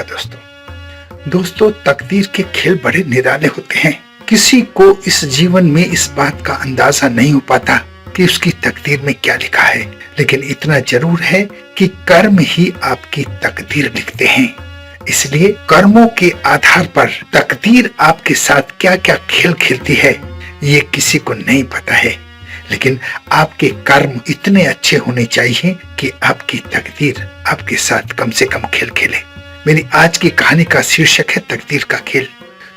नमस्कार दोस्तों तकदीर के खेल बड़े निराले होते हैं। किसी को इस जीवन में इस बात का अंदाजा नहीं हो पाता कि उसकी तकदीर में क्या लिखा है, लेकिन इतना जरूर है कि कर्म ही आपकी तकदीर लिखते हैं। इसलिए कर्मों के आधार पर तकदीर आपके साथ क्या क्या खेल खेलती है ये किसी को नहीं पता है, लेकिन आपके कर्म इतने अच्छे होने चाहिए कि आपकी तकदीर आपके साथ कम से कम खेल खेले। मेरी आज की कहानी का शीर्षक है तकदीर का खेल।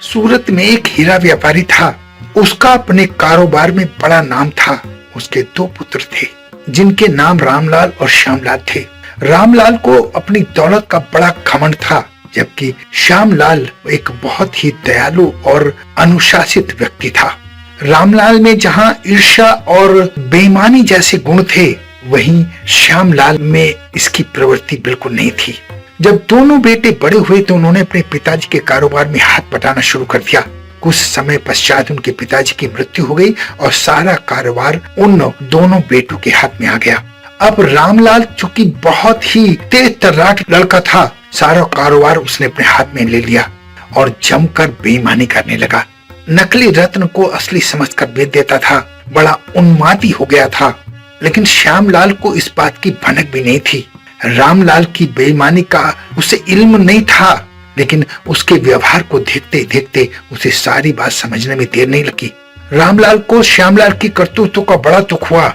सूरत में एक हीरा व्यापारी था। उसका अपने कारोबार में बड़ा नाम था। उसके 2 पुत्र थे जिनके नाम रामलाल और श्यामलाल थे। रामलाल को अपनी दौलत का बड़ा घमंड था, जबकि श्यामलाल एक बहुत ही दयालु और अनुशासित व्यक्ति था। रामलाल में जहां ईर्ष्या और बेईमानी जैसे गुण थे, वहीं श्यामलाल में इसकी प्रवृत्ति बिल्कुल नहीं थी। जब दोनों बेटे बड़े हुए तो उन्होंने अपने पिताजी के कारोबार में हाथ बटाना शुरू कर दिया। कुछ समय पश्चात उनके पिताजी की मृत्यु हो गई और सारा कारोबार उन दोनों बेटों के हाथ में आ गया। अब रामलाल चूंकि बहुत ही तेज तर्राट लड़का था, सारा कारोबार उसने अपने हाथ में ले लिया और जमकर बेईमानी करने लगा। नकली रत्न को असली समझकर बेच देता था। बड़ा उन्मादी हो गया था, लेकिन श्यामलाल को इस बात की भनक भी नहीं थी। रामलाल की बेईमानी का उसे इल्म नहीं था, लेकिन उसके व्यवहार को देखते देखते उसे सारी बात समझने में देर नहीं लगी। रामलाल को श्यामलाल की करतूतों का बड़ा दुख हुआ।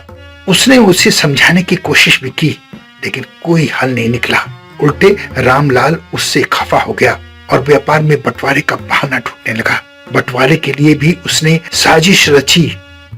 उसने उसे समझाने की कोशिश भी की, लेकिन कोई हल नहीं निकला। उल्टे रामलाल उससे खफा हो गया और व्यापार में बंटवारे का बहाना ढूंढने लगा। बंटवारे के लिए भी उसने साजिश रची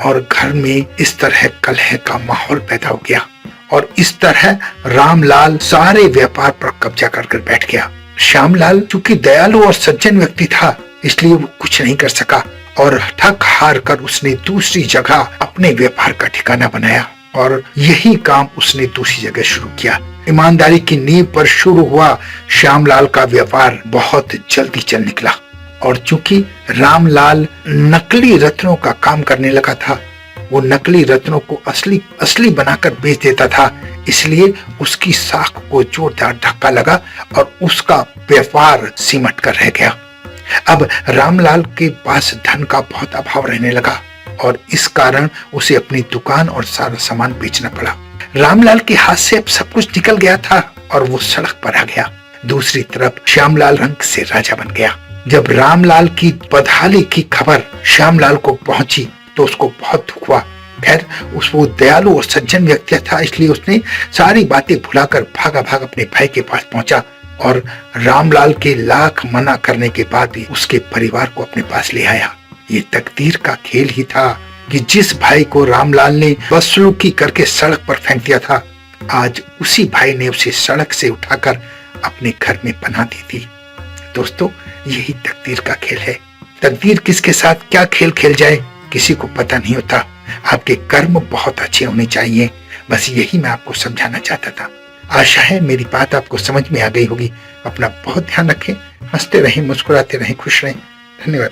और घर में इस तरह कलह का माहौल पैदा हो गया और इस तरह रामलाल सारे व्यापार पर कब्जा कर बैठ गया। श्यामलाल चूंकि दयालु और सज्जन व्यक्ति था, इसलिए वो कुछ नहीं कर सका और थक हार कर उसने दूसरी जगह अपने व्यापार का ठिकाना बनाया और यही काम उसने दूसरी जगह शुरू किया। ईमानदारी की नींव पर शुरू हुआ श्यामलाल का व्यापार बहुत जल्दी चल निकला और चूंकि रामलाल नकली रत्नों का काम करने लगा था, वो नकली रत्नों को असली बनाकर बेच देता था। इसलिए उसकी साख को जोरदार धक्का लगा और उसका व्यापार सिमट कर रह गया। अब रामलाल के पास धन का बहुत अभाव रहने लगा और इस कारण उसे अपनी दुकान और सारा सामान बेचना पड़ा। रामलाल के हाथ से अब सब कुछ निकल गया था और वो सड़क पर आ गया। दूसरी तरफ श्यामलाल रंग से राजा बन गया। जब रामलाल की बदहाली की खबर श्यामलाल को पहुंची तो उसको बहुत दुख हुआ। खैर वो दयालु और सज्जन व्यक्ति था, इसलिए उसने सारी बातें भुलाकर भागा अपने भाई के पास पहुंचा और रामलाल के लाख मना करने के बाद भी उसके परिवार को अपने पास ले आया। ये तकदीर का खेल ही था कि जिस भाई को रामलाल ने बदसलूकी करके सड़क पर फेंक दिया था, आज उसी भाई ने उसे सड़क से उठाकर अपने घर में पनाह दी थी। दोस्तों, यही तकदीर का खेल है। तकदीर किसके साथ क्या खेल खेल जाए किसी को पता नहीं होता। आपके कर्म बहुत अच्छे होने चाहिए, बस यही मैं आपको समझाना चाहता था। आशा है मेरी बात आपको समझ में आ गई होगी। अपना बहुत ध्यान रखें, हंसते रहें, मुस्कुराते रहें, खुश रहें। धन्यवाद।